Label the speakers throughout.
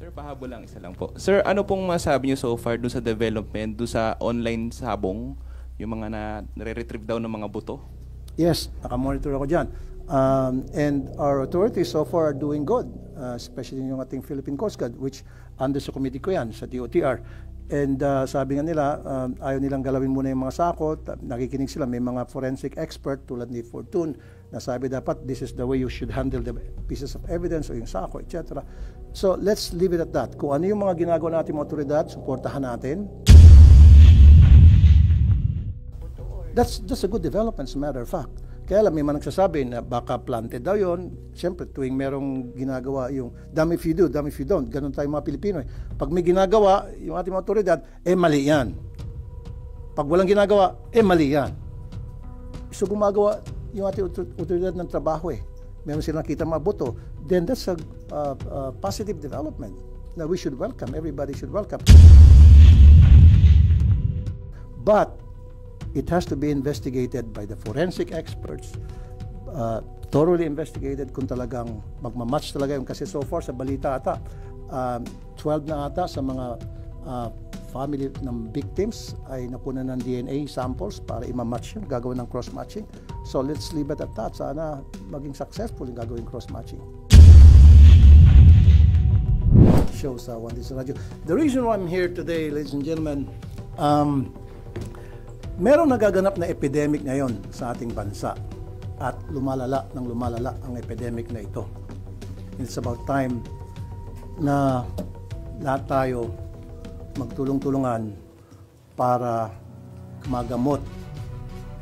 Speaker 1: Sir, pahabol lang, isa lang po. Sir, ano pong masabi niyo so far doon sa development, doon sa online sabong, yung mga nare-retrieve daw ng mga buto?
Speaker 2: Yes, nakamonitor ako dyan. And our authorities so far are doing good, especially yung ating Philippine Coast Guard, which under sa committee ko yan, sa DOTR. And sabi nga nila, ayaw nilang galawin muna yung mga sako. Nakikinig sila, may mga forensic expert tulad ni Fortune na sabi dapat this is the way you should handle the pieces of evidence o yung sako, etc. So let's leave it at that. Kung ano yung mga ginagawa natin mga otoridad, suportahan natin. That's just a good development, as a matter of fact. Kaya lang, may mga nagsasabi na baka planted daw yun. Siyempre, tuwing merong ginagawa yung damn if you do, damn if you don't. Ganun tayo mga Pilipino. Pag may ginagawa, yung ating mga otoridad, mali yan. Pag walang ginagawa, mali yan. So, gumagawa yung ating otoridad ng trabaho Meron silang nakita mga boto. Then that's a positive development that we should welcome. Everybody should welcome. But it has to be investigated by the forensic experts, thoroughly investigated kung talagang magmamatch talaga yung, kasi so far sa balita ata, 12 na ata sa mga family ng victims ay nakuha ng DNA samples para i-match yun, gagawin ng cross-matching. So let's leave it at that. Sana maging successful yung gagawin cross-matching. Show sa One Day sa Radyo. The reason why I'm here today, ladies and gentlemen, merong nagaganap na epidemic ngayon sa ating bansa at lumalala ang epidemic na ito. It's about time na lahat tayo magtulong-tulungan para magamot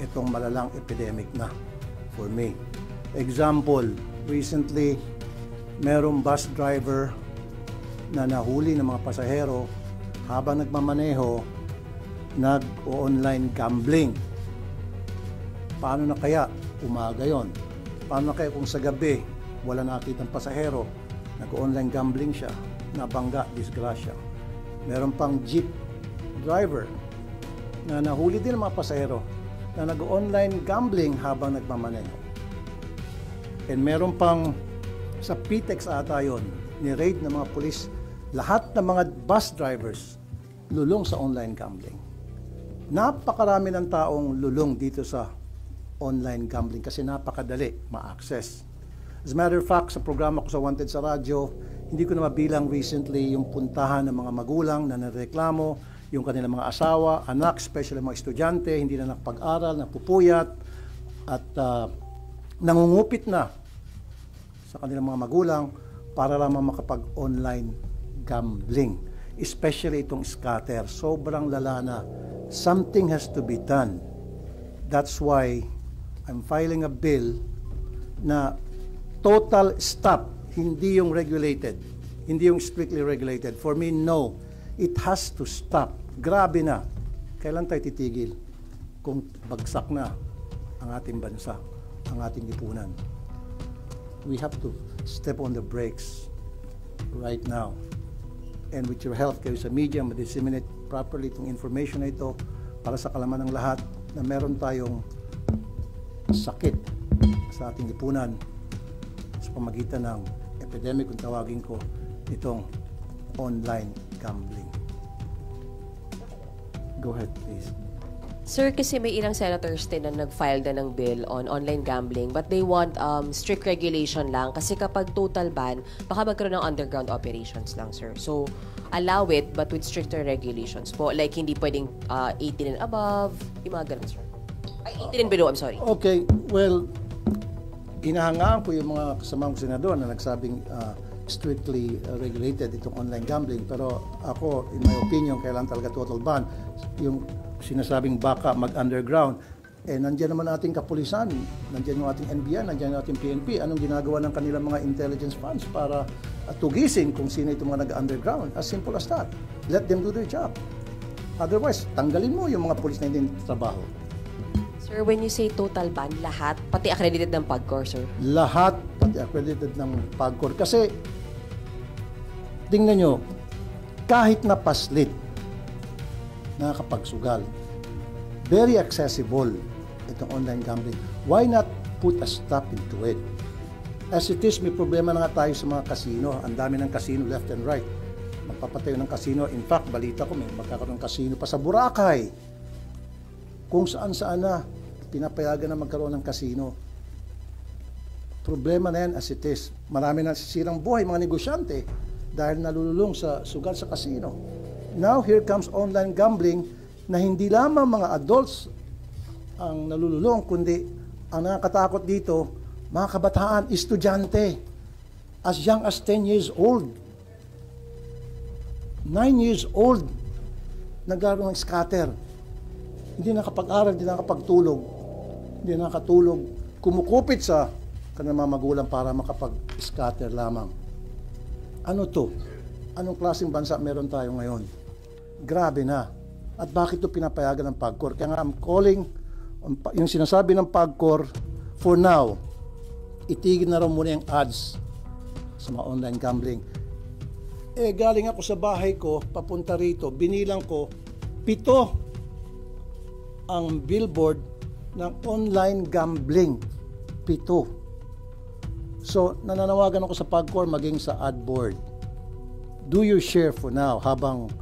Speaker 2: itong malalang epidemic na for me. Example, recently merong bus driver na nahuli ng mga pasahero habang nagmamaneho nag-online gambling. Paano na kaya umaga yon? Paano na kaya kung sa gabi wala nakitang pasahero, nag-online gambling siya, nabangga, disgrasya. Meron pang jeep driver na nahuli din ng mga pasahero na nag-online gambling habang nagmamaneho. And meron pang sa PTEX ata yun, ni-raid ng mga pulis lahat ng mga bus drivers lulong sa online gambling. Napakarami ng taong lulong dito sa online gambling kasi napakadali ma-access. As a matter of fact, sa programa ko sa Wanted sa Radyo, hindi ko na mabilang recently yung puntahan ng mga magulang na nareklamo, yung kanilang mga asawa, anak, especially mga estudyante, hindi na nakapag-aral, napupuyat, at nangungupit na sa kanilang mga magulang para lamang makapag-online gambling. Especially itong scatter. Sobrang lala na. Something has to be done. That's why I'm filing a bill na total stop, hindi yung regulated, hindi yung strictly regulated. For me, no. It has to stop. Grabe na. Kailan tayo titigil kung bagsak na ang ating bansa, ang ating lipunan? We have to step on the brakes right now. And with your help kayo sa media, ma-disseminate properly itong information na ito para sa kalaman ng lahat na meron tayong sakit sa ating lipunan sa pamagitan ng epidemic, kung tawagin ko, itong online gambling. Go ahead, please.
Speaker 3: Sir, kasi may ilang senators din na nag-file na ng bill on online gambling but they want strict regulation lang kasi kapag total ban, baka magkaroon ng underground operations lang, sir. So, allow it but with stricter regulations po. Like, hindi pwedeng 18 and above, yung mga ganun, sir. Ay, 18 and below, I'm sorry.
Speaker 2: Okay, well, hinahangaan ko yung mga kasamang senador na nagsabing strictly regulated itong online gambling. Pero ako, in my opinion, kailangan talaga total ban. Yung sinasabing baka mag-underground. Nandiyan naman ating kapulisan, nandiyan yung ating NBI, nandiyan yung ating PNP. Anong ginagawa ng kanilang mga intelligence funds para tugisin kung sino itong mga nag-underground? As simple as that. Let them do their job. Otherwise, tanggalin mo yung mga pulis na hindi trabaho.
Speaker 3: Sir, when you say total ban, lahat, pati accredited ng PAGCOR, sir?
Speaker 2: Lahat, pati accredited ng PAGCOR. Kasi, tingnan nyo, kahit na paslit, nakakapagsugal, very accessible itong online gambling. Why not put a stop into it? As it is, may problema na nga tayo sa mga casino. Ang dami ng casino left and right. magpapatayo ng casino. In fact, balita ko may magkakaroon ng casino pa sa Boracay. Kung saan-saan na pinapayagan na magkaroon ng casino. Problema na yan as it is. Marami na sisirang buhay, mga negosyante, dahil nalululong sa sugal sa casino. Now, here comes online gambling na hindi lamang mga adults ang nalululong, kundi ang nakakatakot dito, mga kabataan, estudyante, as young as 10 years old, 9 years old, nagkaroon ng scatter. Hindi nakapag-aral, hindi nakapagtulog, hindi nakatulog, kumukupit sa kanilang mga magulang para makapag-scatter lamang. Ano to? Anong klaseng bansa meron tayo ngayon? Grabe na. At bakit ito pinapayagan ng PAGCOR? Kaya nga I'm calling, yung sinasabi ng PAGCOR, for now, itigil na raw muna yung ads sa mga online gambling. Galing ako sa bahay ko, papunta rito, binilang ko, 7 ang billboard ng online gambling. 7. So, nananawagan ako sa PAGCOR maging sa ad board. Do your share for now habang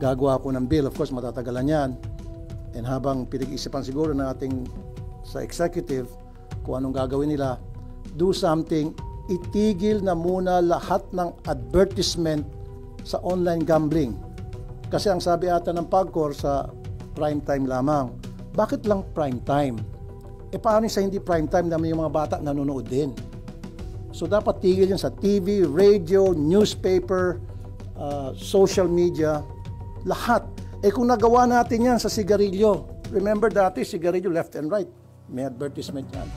Speaker 2: gagawa ako ng bill. Of course, matatagalan yan. And habang pinag-isipan siguro ng ating sa executive kung anong gagawin nila, do something, itigil na muna lahat ng advertisement sa online gambling. Kasi ang sabi ata ng PAGCOR sa prime time lamang. Bakit lang prime time? Paano sa hindi prime time naman yung mga bata nanonood din? So dapat tigil yan sa TV, radio, newspaper, social media, lahat. Kung nagawa natin yan sa sigarilyo, remember dati sigarilyo left and right, may advertisement yan.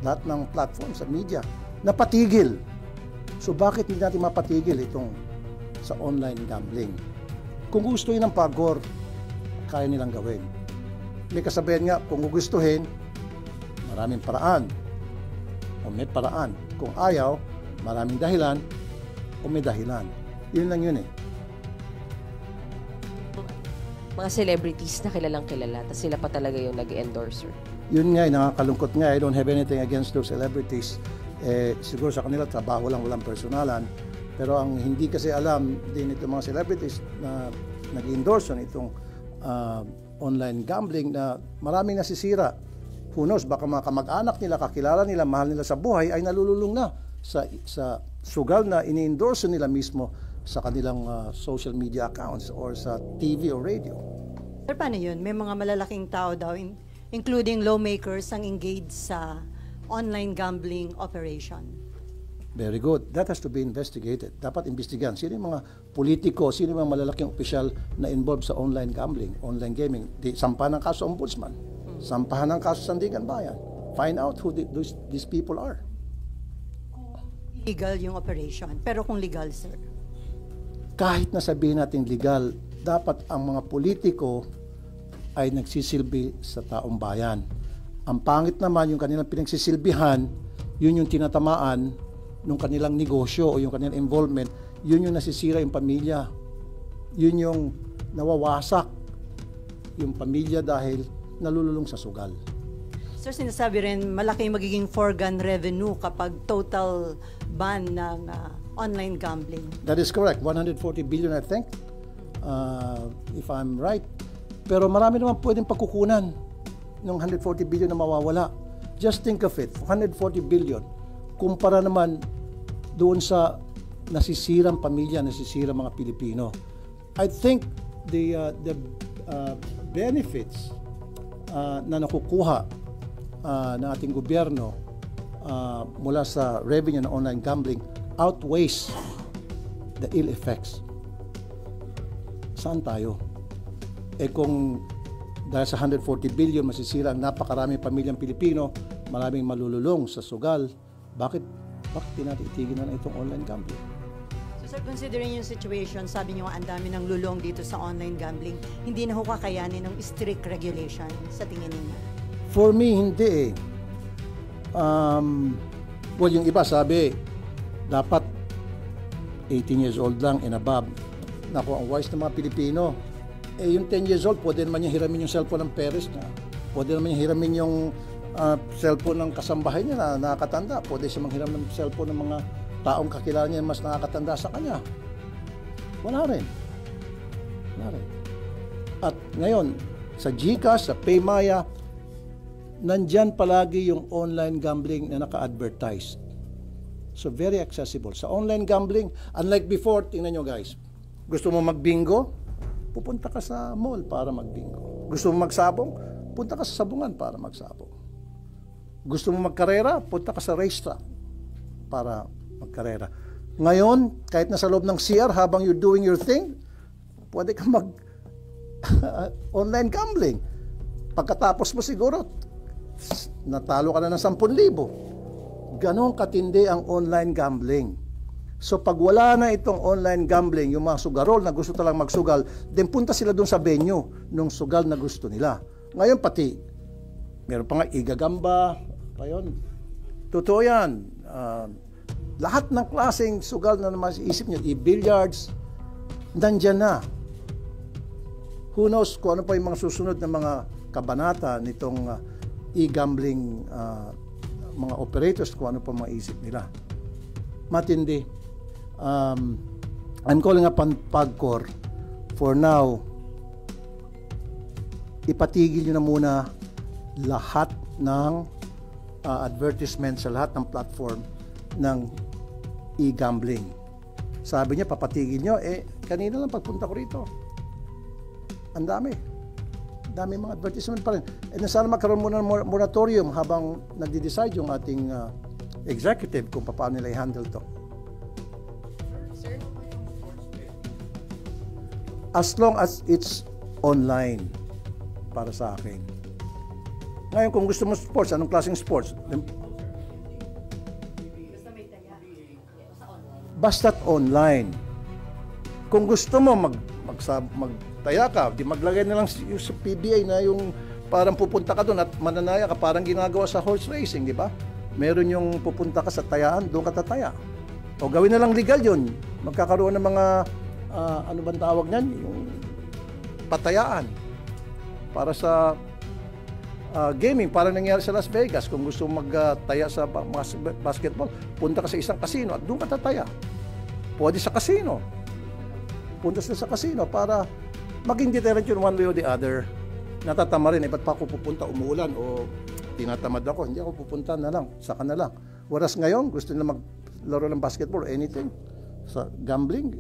Speaker 2: Lahat ng platform sa media, napatigil. So bakit hindi natin mapatigil itong sa online gambling? Kung gusto yun ng PAGCOR, kaya nilang gawin. May kasabihan nga, kung gugustuhin, maraming paraan. O may paraan. Kung ayaw, maraming dahilan o may dahilan. Yun lang yun eh.
Speaker 3: Mga celebrities na kilalang kilala, tapos sila pa talaga yung nag-endorser.
Speaker 2: Yun nga, nakakalungkot nga. I don't have anything against those celebrities. Siguro sa kanila, trabaho lang, walang personalan. Pero ang hindi kasi alam din itong mga celebrities na nag-endorse itong online gambling na maraming nasisira. Who knows, baka mga kamag-anak nila, kakilala nila, mahal nila sa buhay ay nalululong na sa sugal na ini-endorse nila mismo sa kanilang social media accounts or sa TV or radio.
Speaker 4: Pero paano yun? May mga malalaking tao daw, including lawmakers, ang engaged sa online gambling operation.
Speaker 2: Very good. That has to be investigated. Dapat imbestigahan. Sino yung mga politiko, sino yung mga malalaking opisyal na involved sa online gambling, online gaming? Sampahan ng kaso ombudsman. Sampahan ng kaso Sandigan Bayan. Find out who these people are.
Speaker 4: Illegal yung operation. Pero kung legal, sir?
Speaker 2: Kahit na sabihin natin legal, dapat ang mga politiko ay nagsisilbi sa taong bayan. Ang pangit naman yung kanilang pinagsisilbihan, yun yung tinatamaan ng kanilang negosyo o yung kanilang involvement, yun yung nasisira yung pamilya. Yun yung nawawasak yung pamilya dahil nalululong sa sugal.
Speaker 4: Sir, sinasabi rin malaki magiging foregone revenue kapag total ban ng online gambling.
Speaker 2: That is correct. 140 billion, I think, if I'm right. Pero marami naman pwedeng pagkukunan ng 140 billion na mawawala. Just think of it, 140 billion. Kumpara naman doon sa nasisirang pamilya, nasisirang mga Pilipino. I think the benefits na nakukuha ng ating gobyerno mula sa revenue ng online gambling outweighs the ill effects. Saan tayo? Kung dahil sa 140 billion masisira ang napakaraming pamilyang Pilipino, maraming malululong sa sugal, bakit natin itigil na itong online gambling?
Speaker 4: So sir, considering yung situation, sabi niyo ang dami ng lulong dito sa online gambling, hindi na ho kakayanin ng strict regulation sa tingin ninyo?
Speaker 2: For me, hindi eh. Well, yung iba sabi, dapat 18 years old lang and above. Naku, ang wise ng mga Pilipino. Yung 10 years old, pwede naman niya hiramin yung cellphone ng parents niya. Pwede naman niya hiramin yung cellphone ng kasambahay niya na nakakatanda. Pwede siya manghiram ng cellphone ng mga taong kakilala niya mas nakakatanda sa kanya. Wala rin. At ngayon, sa GCash, sa Paymaya, nandyan palagi yung online gambling na naka-advertise. So, very accessible. Sa online gambling, unlike before, tingnan nyo guys, gusto mo mag-bingo, pupunta ka sa mall para mag-bingo. Gusto mo magsabong, punta ka sa sabungan para magsabong. Gusto mo magkarera, punta ka sa racetrack para magkarera. Ngayon, kahit nasa loob ng CR, habang you're doing your thing, pwede ka online gambling. Pagkatapos mo siguro, natalo ka na ng 10,000. Ganon katindi ang online gambling. So pag wala na itong online gambling, yung mga sugarol na gusto talang magsugal, then punta sila dun sa venue nung sugal na gusto nila. Ngayon pati, meron pa nga igagamba, pa yun. Totoo yan. Lahat ng klaseng sugal na maisip nyo, i-billiards, nandyan na. Who knows kung ano pa yung mga susunod na mga kabanata nitong e-gambling mga operators, kung ano pa maisip nila. Matindi. I'm calling upon PAGCOR for now, ipatigil nyo na muna lahat ng advertisement sa lahat ng platform ng e-gambling. Sabi niya, papatigil nyo. Kanina lang pagpunta ko rito, ang dami mga advertisement pa rin. Sana magkaroon muna ng moratorium habang nagde-decide yung ating executive kung paano nila i-handle to.
Speaker 3: Sir?
Speaker 2: As long as it's online, para sa akin. Ngayon, kung gusto mo sports, anong klaseng sports? Basta't online. Kung gusto mo magtaya ka, di maglagay na lang sa PBA na yung parang pupunta ka doon at mananaya ka, parang ginagawa sa horse racing, di ba? Meron yung pupunta ka sa tayaan, doon ka tataya. O gawin na lang legal yun. Magkakaroon ng mga, ano bang tawag niyan? Yung patayaan. Para sa gaming, parang nangyari sa Las Vegas. Kung gusto magtaya sa basketball, punta ka sa isang casino at doon ka tataya. Pwede sa casino. Punta sila sa casino para maging deterrent yun one way or the other. Natatama rin, ba't pa ako pupunta, umuulan o tinatamad ako, hindi ako pupunta na lang, saka na lang. Whereas ngayon, gusto nila maglaro ng basketball or anything. Sa gambling,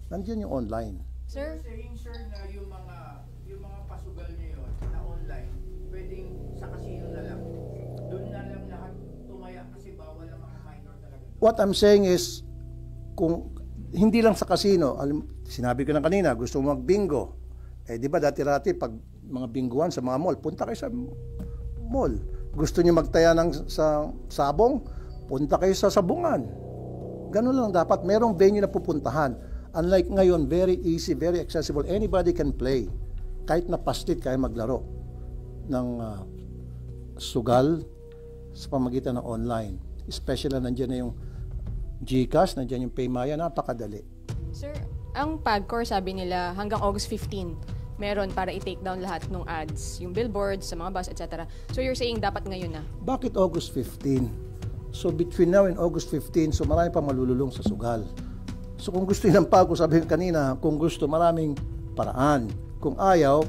Speaker 2: nandiyan yung online.
Speaker 3: Sir?
Speaker 5: Saying, sir, na yung mga pasugal niyo yun na online, pwedeng sa casino na lang. Doon na lang lahat tumaya kasi bawal ang mga minor talaga.
Speaker 2: What I'm saying is, kung hindi lang sa casino, sinabi ko na kanina, gusto mo mag-bingo. Di ba dati-rati pag mga binguan sa mga mall, punta kayo sa mall. Gusto niyo magtaya sa sabong, punta kayo sa sabungan. Ganun lang dapat. Merong venue na pupuntahan. Unlike ngayon, very easy, very accessible. Anybody can play. Kahit na pastit, kaya maglaro ng sugal sa pamagitan ng online. Especially nandiyan na yung GCash, nandiyan yung Paymaya, napakadali.
Speaker 6: Sir, ang PAGCOR sabi nila hanggang August 15 meron para i-take down lahat ng ads, yung billboards, sa mga bus, etc. So you're saying dapat ngayon na?
Speaker 2: Bakit August 15? So between now and August 15, so marami pa malululong sa sugal. So kung gusto ng PAGCOR, sabi ko kanina, kung gusto, maraming paraan. Kung ayaw,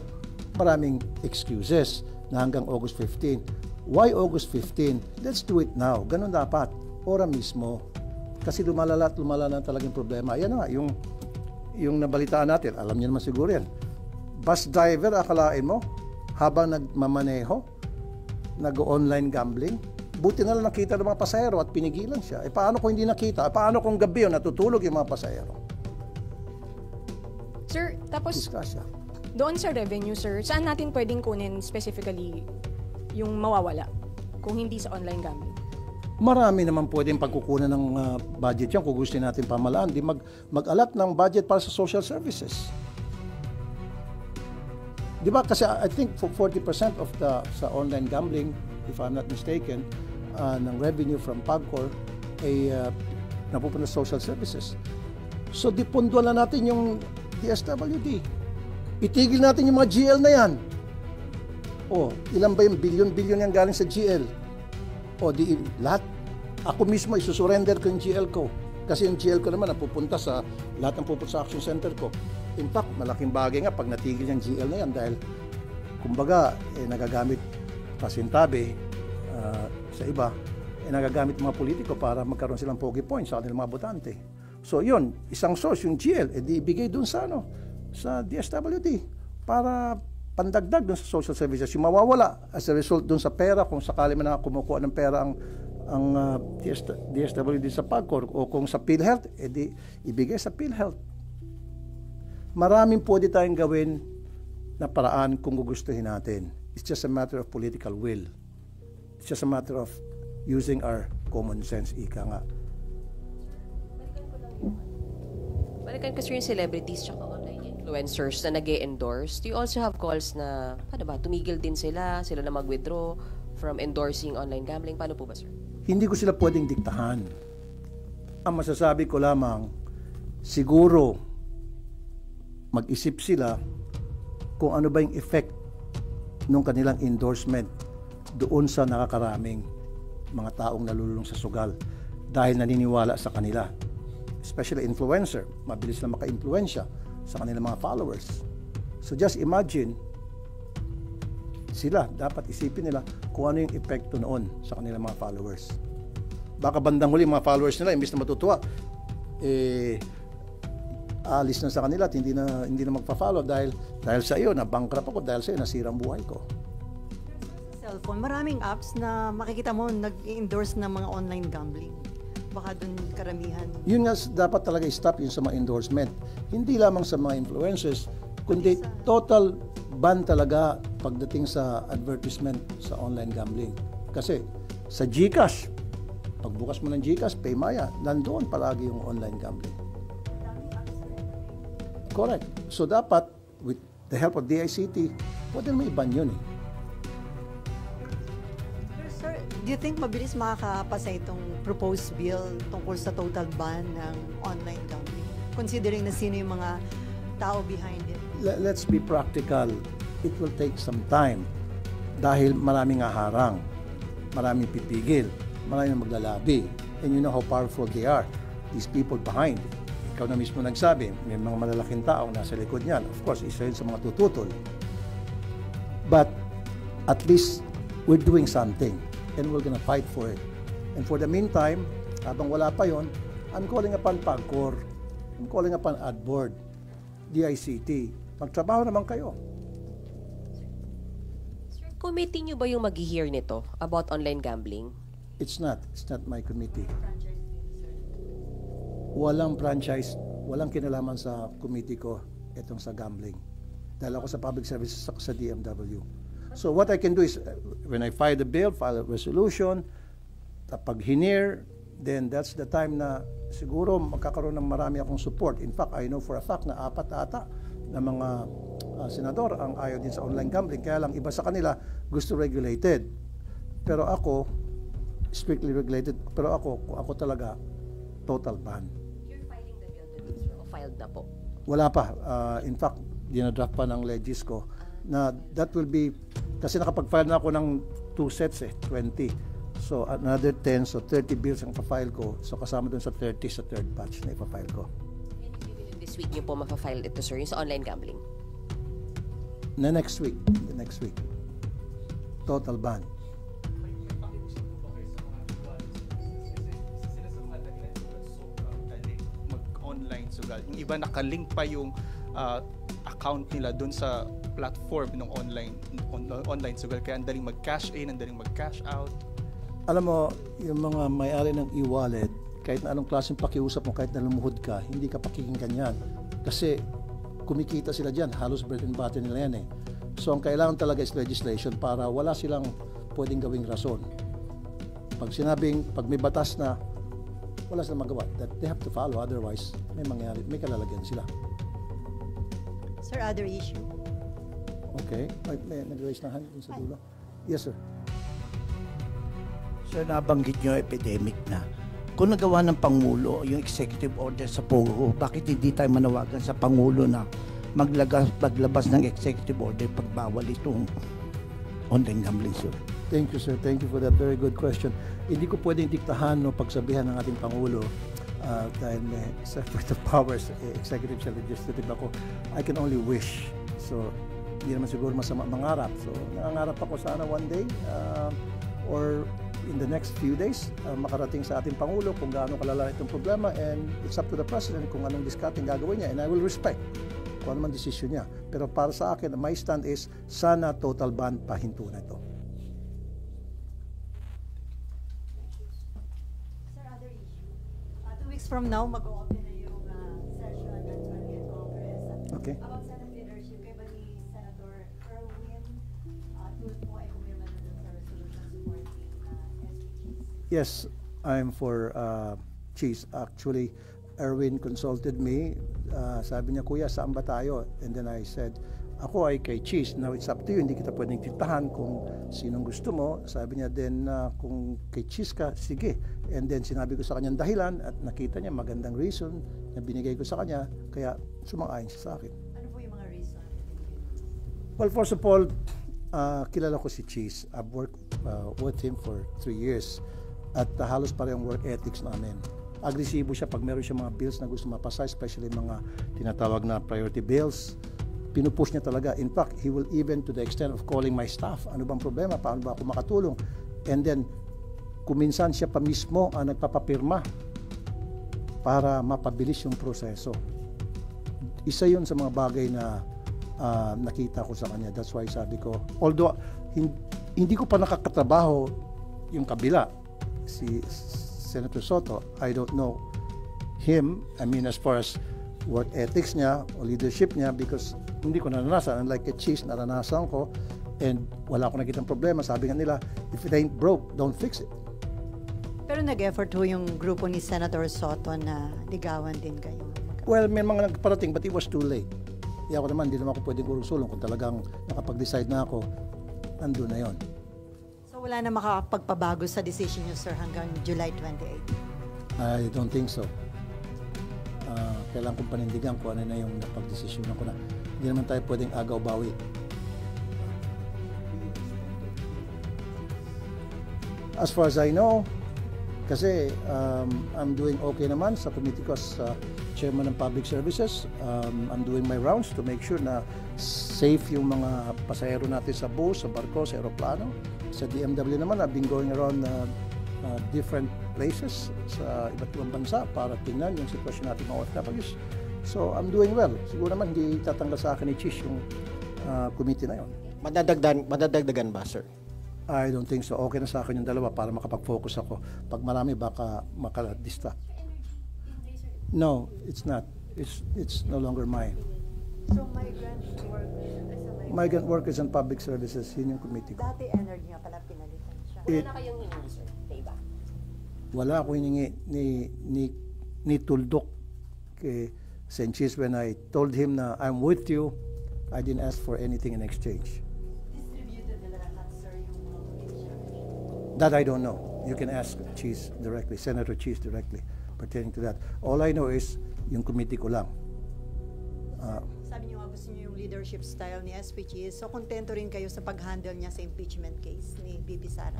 Speaker 2: maraming excuses na hanggang August 15. Why August 15? Let's do it now. Ganun dapat. Ora mismo. Kasi lumalala at lumala na talagang problema. Ayan nga, yung nabalitaan natin, alam niyo naman siguro yan. Bus driver, akalain mo, habang nagmamaneho, nag-online gambling, buti na lang nakita ng mga pasahero at pinigilan siya. Paano kung hindi nakita? Paano kung gabi yun, natutulog yung mga pasahero?
Speaker 6: Sir, tapos
Speaker 2: Diskusya.
Speaker 6: doon sa revenue, sir, saan natin pwedeng kunin specifically yung mawawala kung hindi sa online gambling?
Speaker 2: Marami naman pwedeng pagkukunan ng budget yan kung gusto natin pamalaan. Di mag-alat ng budget para sa social services. Di ba? Kasi I think 40% of sa online gambling, if I'm not mistaken, ng revenue from PAGCOR ay napupunta sa social services. So dipunduan na natin yung DSWD. Itigil natin yung mga GL na yan. O, ilan ba yung bilyon-bilyon yan galing sa GL? O di lahat Ako mismo isusurrender ko yung GL ko. Kasi yung GL ko naman napupunta sa lahat ng pupunta sa action center ko. In fact, malaking bagay nga pag natigil yung GL na yan dahil kumbaga nagagamit pasintabi sa iba, nagagamit mga politiko para magkaroon silang pogi points sa kanilang mga botante. So yun, isang source yung GL, di ibigay dun sa sa DSWD para pandagdag dun sa social services. Yung mawawala as a result dun sa pera, kung sakali man na kumukuha ng pera ang DSWD sa PAGCOR o kung sa PhilHealth, di ibigay sa PhilHealth. Maraming pwede tayong gawin na paraan kung gugustuhin natin. It's just a matter of political will. It's just a matter of using our common sense, ika nga.
Speaker 3: Balikan kasi yung celebrities tsaka online influencers na nag-e-endorse. Do you also have calls na, paano ba, tumigil din sila na mag-withdraw from endorsing online gambling? Paano po ba, sir?
Speaker 2: Hindi ko sila pwedeng diktahan. Ang masasabi ko lamang, siguro mag-isip sila kung ano ba yung effect ng kanilang endorsement doon sa nakakaraming mga taong nalululong sa sugal dahil naniniwala sa kanila. Especially influencer, mabilis na maka-influensya sa kanilang mga followers. So just imagine, sila, dapat isipin nila kung ano yung epekto noon sa kanilang mga followers. Baka bandang huli mga followers nila, imbis na matutuwa, alis na sa kanila at hindi na magpa-follow dahil sa iyo, na-bankrupt ako, dahil sa iyo, nasira ang buhay ko.
Speaker 4: Cellphone, maraming apps na makikita mo nag-endorse ng mga online gambling. Baka dun karamihan.
Speaker 2: Yun nga dapat talaga i-stop yun sa mga endorsement. Hindi lamang sa mga influencers, kundi total ban talaga pagdating sa advertisement sa online gambling. Kasi sa GCash, pagbukas mo ng GCash, Paymaya, nandoon palagi yung online gambling. Correct. So dapat, with the help of DICT, pwede naman i-ban yun eh.
Speaker 4: Sir, do you think mabilis makakapasa itong proposed bill tungkol sa total ban ng online gambling? Considering na sino yung mga tao behind it.
Speaker 2: Let's be practical. It will take some time dahil maraming haharang, maraming pipigil, maraming maglalabi. And you know how powerful they are, these people behind. Ikaw na mismo nagsabi, may mga malalaking tao nasa likod niyan. Of course, isa yun sa mga tututol. But at least we're doing something and we're gonna fight for it. And for the meantime, habang wala pa yon, I'm calling upon PAGCOR, I'm calling upon AdBoard, DICT. Magtrabaho naman kayo.
Speaker 3: Sir, committee nyo ba yung mag-hear nito about online gambling?
Speaker 2: It's not my committee. Walang franchise, walang kinalaman sa committee ko itong sa gambling. Dahil ako sa public services sa DMW. So what I can do is, when I file the bill, file a resolution, pag hinir, then that's the time na siguro magkakaroon ng marami akong support. In fact, I know for a fact na 4 ata na mga senador ang ayaw din sa online gambling. Kaya lang iba sa kanila gusto regulated. Pero ako, strictly regulated. Pero ako talaga, total ban.
Speaker 3: You're filing the bill today, sir, o filed na po?
Speaker 2: Wala pa. In fact, dinadraft pa ng legis ko na that will be, kasi nakapag-file na ako ng 2 sets 20. So another 10, so 30 bills ang pa-file ko. So kasama dun sa 30 sa third batch na ipa-file ko.
Speaker 3: And within this week nyo po mapafile ito, sir, yung sa online gambling?
Speaker 2: The next week. Total ban.
Speaker 1: Mag-online sugal. Yung iba nakalink pa yung account nila dun sa platform ng online sugal. Kaya ang daling mag-cash in, ang daling mag-cash out.
Speaker 2: Alam mo, yung mga may-ari ng e-wallet, kahit na anong klaseng pakiusap mo, kahit na lumuhod ka, hindi ka pakikinggan yan. Kasi kumikita sila dyan, halos bread and butter nila yan eh. So ang kailangan talaga is legislation para wala silang pwedeng gawing rason. Pag may batas na, wala silang magawa. That they have to follow, otherwise may kalalagyan sila.
Speaker 4: Sir, other issue.
Speaker 2: Okay. May nag-raise na hand sa dulo. Yes, sir.
Speaker 7: Sir, nabanggit nyo epidemic na. Kung nagawa ng Pangulo yung executive order sa POGO, bakit hindi tayo manawagan sa Pangulo na maglabas ng executive order pagbawal itong online gambling, sir?
Speaker 2: Thank you, sir. Thank you for that very good question. Hindi ko pwedeng diktahan o pagsabihan ng ating Pangulo dahil may separate of powers, executive siya, legislative ako. I can only wish. So, hindi naman siguro masama mangarap. So, nangangarap ako sana one day or in the next few days makarating sa ating Pangulo kung gaano kalala itong problema, and it's up to the President kung anong discarding gagawin niya, and I will respect kung ano man desisyon niya. Pero para sa akin, my stand is sana total ban pahinto na ito.
Speaker 4: Sir, other issue. 2 weeks from now, mag-open na yung session ng 20th Congress.
Speaker 2: Okay.
Speaker 4: About Senate leadership, kaya ba ni Senator Erwin Tulfo ay pumirma na dun sa resolution supporting SPGs?
Speaker 2: Yes, I'm for Cheese. Actually, Erwin consulted me. Sabi niya, Kuya, saan ba tayo? And then I said, ako ay kay Cheese. Now, it's up to you. Hindi kita pwedeng titahan kung sinong gusto mo. Sabi niya, then kung kay Cheese ka, sige. And then sinabi ko sa kanyang dahilan at nakita niya magandang reason na binigay ko sa kanya. Kaya sumang-ayon siya sa akin.
Speaker 4: Ano po yung mga reason?
Speaker 2: Well, first of all, kilala ko si Cheese. I've worked with him for 3 years. At halos parehong work ethics namin. Agresibo siya pag meron siya mga bills na gusto mapasa, especially mga tinatawag na priority bills. Pinupush niya talaga. In fact, he will even to the extent of calling my staff. Ano bang problema? Paano ba ako makatulong? And then, kuminsan siya pa mismo ang nagpapapirma para mapabilis yung proseso. Isa yun sa mga bagay na nakita ko sa kanya. That's why sabi ko, although hindi ko pa nakakatrabaho yung kabila, si Senator Soto, I don't know him, I mean as far as work ethics niya o leadership niya, because hindi ko naranasan. Unlike a Cheese, naranasan ko and wala akong nakitang problema. Sabi nga nila, if it ain't broke, don't fix it.
Speaker 4: Pero nag-effort ho yung grupo ni Senator Soto na ligawan din kayo.
Speaker 2: Well, may mga nagparating but it was too late. Di ako naman, hindi naman ako pwedeng urong-sulong kung talagang nakapag-decide na ako, nandun na yon.
Speaker 4: So wala na makakapagpabago sa decision niyo, sir, hanggang July 28?
Speaker 2: I don't think so. Kailangan kong panindigan kung ano na yung napag-desisyonan ko na. Hindi naman tayo pwedeng agaw-bawi. As far as I know, kasi I'm doing okay naman sa committee ko as chairman ng public services. I'm doing my rounds to make sure na safe yung mga pasahero natin sa bus, sa barko, sa aeroplano. Sa DMW naman, I've been going around different places sa iba't ibang bansa para tingnan yung sitwasyon natin mga OFWs. So, I'm doing well. Siguro naman hindi tatanggal sa akin ni Cheese yung committee na yon.
Speaker 7: Madadagdagan ba, sir?
Speaker 2: I don't think so. Okay na sa akin yung dalawa para makapag-focus ako. Pag marami, baka makadistract. No, it's not. It's no longer mine.
Speaker 4: So
Speaker 2: Migrant workers and public services, yun yung committee ko.
Speaker 4: Dati energy nga pala pinalitan siya.
Speaker 3: Wala na kayong hiningi, sir? Diba?
Speaker 2: Wala ako hiningi ni Tuldok kay Sanchez. When I told him na I'm with you, I didn't ask for anything in exchange.
Speaker 4: Distributed nila lahat, sir, yung mga committee.
Speaker 2: That I don't know. You can ask Cheese directly, Senator Cheese directly pertaining to that. All I know is yung committee ko lang.
Speaker 4: Sabi niyo nga gusto niyo yung leadership style ni SPG. So kontento rin kayo sa pag-handle niya sa impeachment case ni BP Sara?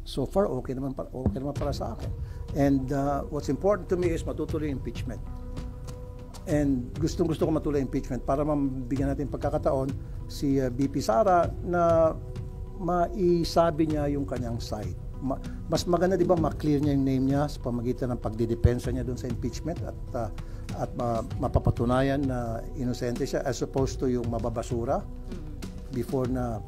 Speaker 2: So far, okay naman para sa akin. And what's important to me is matutuloy yung impeachment. And gustong-gusto ko matuloy impeachment para mabigyan natin pagkakataon si BP Sara na maisabi niya yung kanyang side. Mas maganda, di ba, ma-clear niya yung name niya sa pamagitan ng pagdidepensa niya doon sa impeachment at mapapatunayan na inosente siya as opposed to yung mababasura before na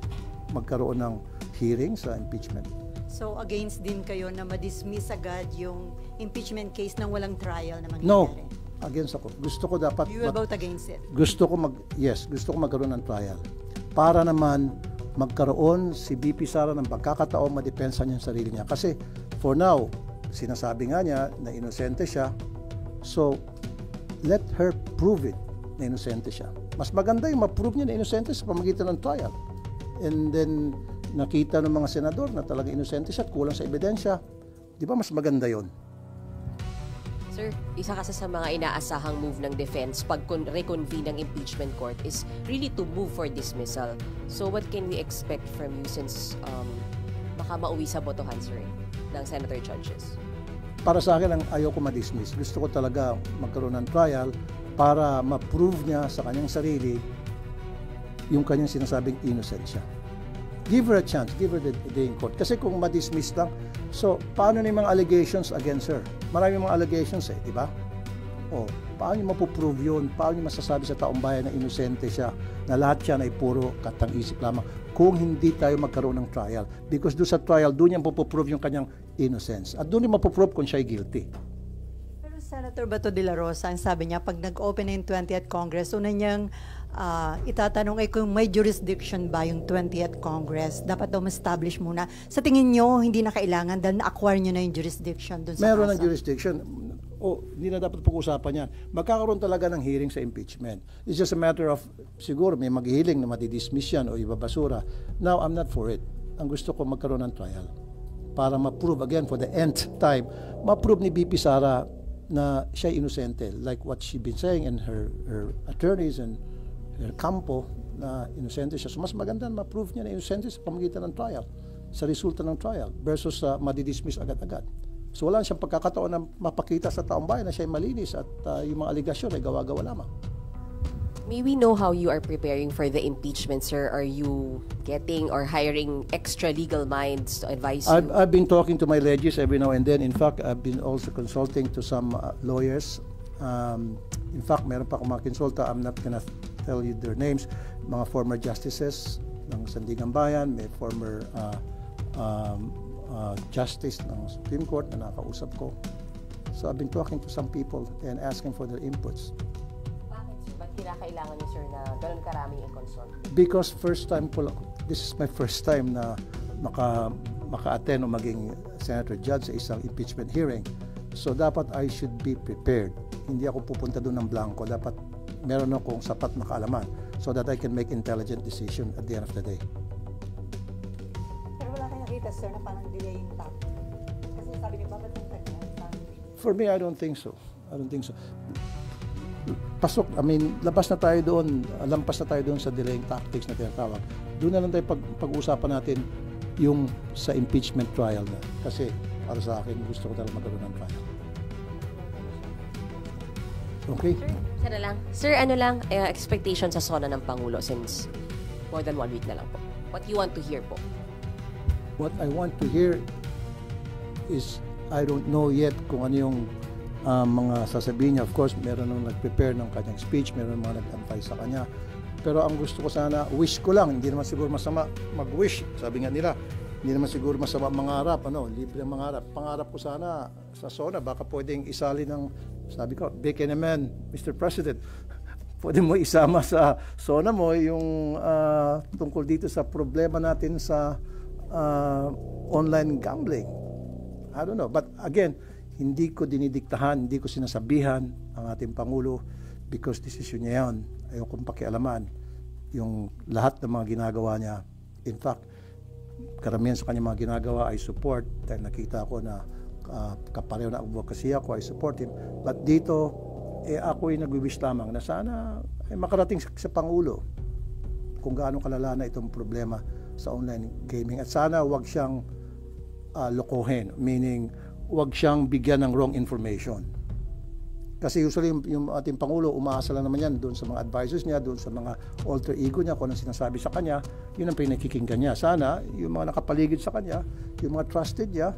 Speaker 2: magkaroon ng hearing sa impeachment.
Speaker 4: So against din kayo na ma-dismiss agad yung impeachment case nang walang trial na mangyayari?
Speaker 2: No, against ako. Gusto ko dapat
Speaker 4: You will vote against it?
Speaker 2: gusto ko magkaroon ng trial para naman magkaroon si BP Sara ng pagkakataon madepensa niya ang sarili niya. Kasi for now, sinasabi nga niya na inosente siya. So, let her prove it na inosente siya. Mas maganda yung ma-prove niya na inosente sa pamagitan ng trial. And then, nakita ng mga senador na talaga inosente siya at kulang sa ebidensya. Di ba mas maganda yon?
Speaker 3: Sir, isa kasi sa mga inaasahang move ng defense pag reconvene ng impeachment court is really to move for dismissal. So what can we expect from you since baka mauwi sa botohan, sir, ng senator judges?
Speaker 2: Para sa akin, ang ayoko ma-dismiss. Gusto ko talaga magkaroon ng trial para ma-prove niya sa kanyang sarili yung kanyang sinasabing innocent siya. Give her a chance, give her the day in court. Kasi kung ma-dismiss lang, so paano na yung mga allegations against her? Maraming mga allegations di ba? O, paano niyo mapuprove yun? Paano niyo masasabi sa taong bayan na inosente siya, na lahat siya ay puro katang-isip lamang kung hindi tayo magkaroon ng trial? Because doon sa trial, doon niya mapuprove yung kanyang innocence. At doon niya mapuprove kung siya ay guilty.
Speaker 4: Pero Senator Bato de la Rosa, ang sabi niya, pag nag-open na yung 20th Congress, una niyang itatanong ay kung may jurisdiction ba yung 20th Congress. Dapat daw ma-establish muna. Sa tingin niyo, hindi na kailangan dahil na-acquire niyo na yung jurisdiction dun sa
Speaker 2: Meron
Speaker 4: kaso.
Speaker 2: ng jurisdiction. Hindi na dapat pag-usapan yan. Magkakaroon talaga ng hearing sa impeachment. It's just a matter of, siguro may maghihiling na matidismiss yan o ibabasura. Now, I'm not for it. Ang gusto ko magkaroon ng trial para ma-prove again for the nth time, ma-prove ni BP Sara na siya inosente, like what she been saying and her attorneys and her campo na inosente siya. So mas maganda na ma-prove niya na inosente sa pamagitan ng trial, sa resulta ng trial versus madidismiss agad-agad. So wala siyang pagkakataon na mapakita sa taong bayan na siya ay malinis at yung mga aligasyon ay gawa-gawa lamang.
Speaker 3: May we know how you are preparing for the impeachment, sir? Are you getting or hiring extra legal minds to advise you?
Speaker 2: I've been talking to my legis every now and then. In fact, I've been also consulting to some lawyers. In fact, meron pa akong mga konsulta. I'm not gonna tell you their names. Mga former justices ng Sandigan Bayan, may former justice ng Supreme Court na nakausap ko. So I've been talking to some people and asking for their inputs.
Speaker 3: Bakit, sir? Ba't kinakailangan niyo, sir, na ganun karaming i-consult?
Speaker 2: Because this is my first time na maka-attend o maging senator judge sa isang impeachment hearing. So dapat I should be prepared. Hindi ako pupunta doon ng blanco. Dapat meron akong sapat na kaalaman so that I can make intelligent decision at the end of the day.
Speaker 4: Pero wala kayong nakita, sir, na parang delay yung top. Kasi sabi niyo, bakit yung tagal?
Speaker 2: For me, I don't think so. Labas na tayo doon, lampas na tayo doon sa delaying tactics na tinatawag. Doon na lang tayo pag-uusapan natin yung sa impeachment trial na. Kasi para sa akin, gusto ko talaga magkaroon ng trial. Okay?
Speaker 3: Sir, ano lang, expectation sa SONA ng Pangulo since more than 1 week na lang po? What you want to hear po?
Speaker 2: What I want to hear is, I don't know yet kung ano yung mga sasabihin niya. Of course, meron nang nag-prepare ng kanyang speech, meron mga nag-antay sa kanya. Pero ang gusto ko sana, wish ko lang, hindi naman siguro masama mag-wish. Sabi nga nila, hindi naman siguro masama mangarap, libre ang mangarap. Pangarap ko sana sa SONA, baka pwedeng isali ng, sabi ko, big naman, Mr. President, pwede mo isama sa SONA mo yung tungkol dito sa problema natin sa online gambling. I don't know. But again, hindi ko dinidiktahan, hindi ko sinasabihan ang ating Pangulo because desisyon niya yan. Ayaw kong pakialaman yung lahat ng mga ginagawa niya. In fact, karamihan sa kanyang mga ginagawa ay support dahil nakita ko na kapareho na advocacy ako, I support him. But dito, ako ay nag-wish lamang na sana makarating sa Pangulo kung gaano kalala na itong problema sa online gaming. At sana wag siyang lokohin, meaning wag siyang bigyan ng wrong information. Kasi usually yung ating Pangulo, umaasa lang naman yan doon sa mga advisors niya, doon sa mga alter ego niya, kung anong sinasabi sa kanya, yun ang pinakikinggan niya. Sana yung mga nakapaligid sa kanya, yung mga trusted niya,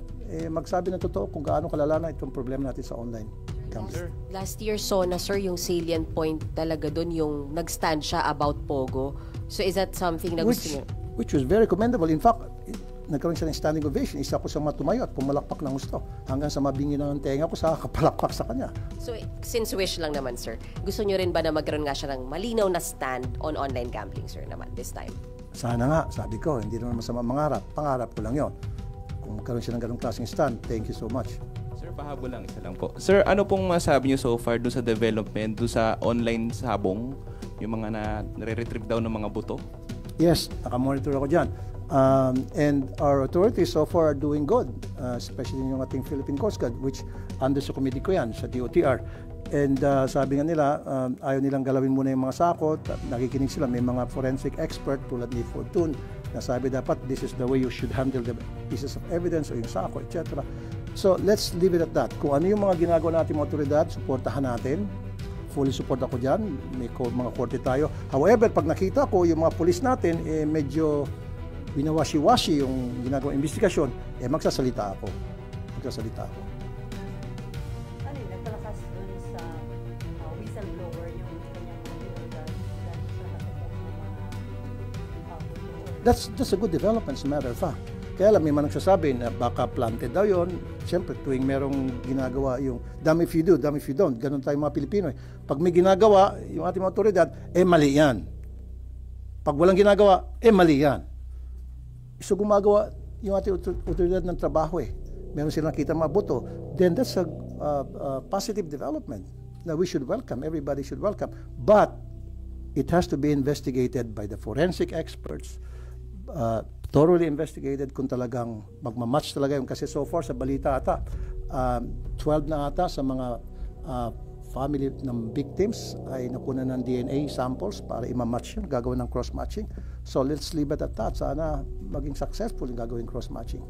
Speaker 2: magsabi ng totoo kung gaano kalala na itong problema natin sa online gambling.
Speaker 3: Last year, SONA, sir, yung salient point talaga doon, yung nag-stand siya about Pogo. So is that something na gusto niyo?
Speaker 2: Which was very commendable. In fact, nagkaroon siya ng standing ovation. Isa ko siyang matumayo at pumalakpak ng gusto. Hanggang sa mabingi ng tenga ko sa kapalakpak sa kanya.
Speaker 3: So, since wish lang naman, sir, gusto niyo rin ba na magkaroon nga siya ng malinaw na stand on online gambling, sir, naman this time?
Speaker 2: Sana nga, sabi ko, hindi naman masama mangarap. Pangarap ko lang yon. Kung magkaroon siya ng ganong klaseng stand, thank you so much.
Speaker 8: Sir, pahabol lang, isa lang po. Sir, ano pong masabi niyo so far doon sa development, doon sa online sabong, yung mga nare-retrieve daw ng mga buto?
Speaker 2: Yes, nakamonitor ako dyan. And our authorities so far are doing good, especially yung ating Philippine Coast Guard, which under sa committee ko yan, sa DOTR. And sabi nga nila, ayaw nilang galawin muna yung mga sakot. Nakikinig sila, may mga forensic expert tulad ni Fortune na sabi dapat this is the way you should handle the pieces of evidence o yung sako, etc. So let's leave it at that. Kung ano yung mga ginagawa natin mga otoridad, suportahan natin. Fully support ako dyan. May mga korte tayo. However, pag nakita ko yung mga polis natin, medyo winawashi-washi yung ginagawang investigasyon, magsasalita ako. Magsasalita ako.
Speaker 4: Ano yun, nagpalakas dun sa whistleblower yung kanyang mga
Speaker 2: That's a good development, as a matter of fact. Kaya lang, may mga nagsasabi na baka planted daw yun. Siyempre, tuwing merong ginagawa yung damn if you do, damn if you don't. Ganun tayo mga Pilipino. Pag may ginagawa, yung ating mga otoridad, mali yan. Pag walang ginagawa, mali yan. So gumagawa yung ating otoridad ng trabaho meron silang nakita mga boto, then that's a positive development that we should welcome, everybody should welcome. But it has to be investigated by the forensic experts, thoroughly investigated kung talagang magmamatch talaga yung, kasi so far sa balita ata, 12 na ata sa mga family ng victims ay nakuha ng DNA samples para i-match yun, gagawin ng cross-matching. So let's leave it at that. Sana maging successful yung gagawin cross-matching.